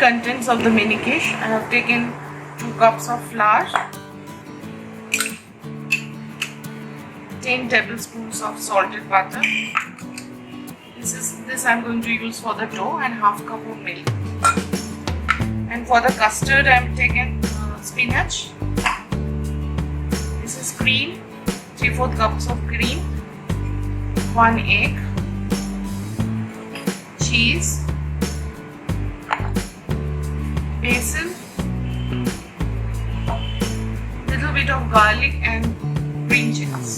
contents of the mini quiche. I have taken 2 cups of flour, 10 tablespoons of salted butter. This I'm going to use for the dough, and half cup of milk. And for the custard, I'm taking spinach. This is cream, 3/4 cups of cream, 1 egg, cheese, basil, little bit of garlic and green chilies.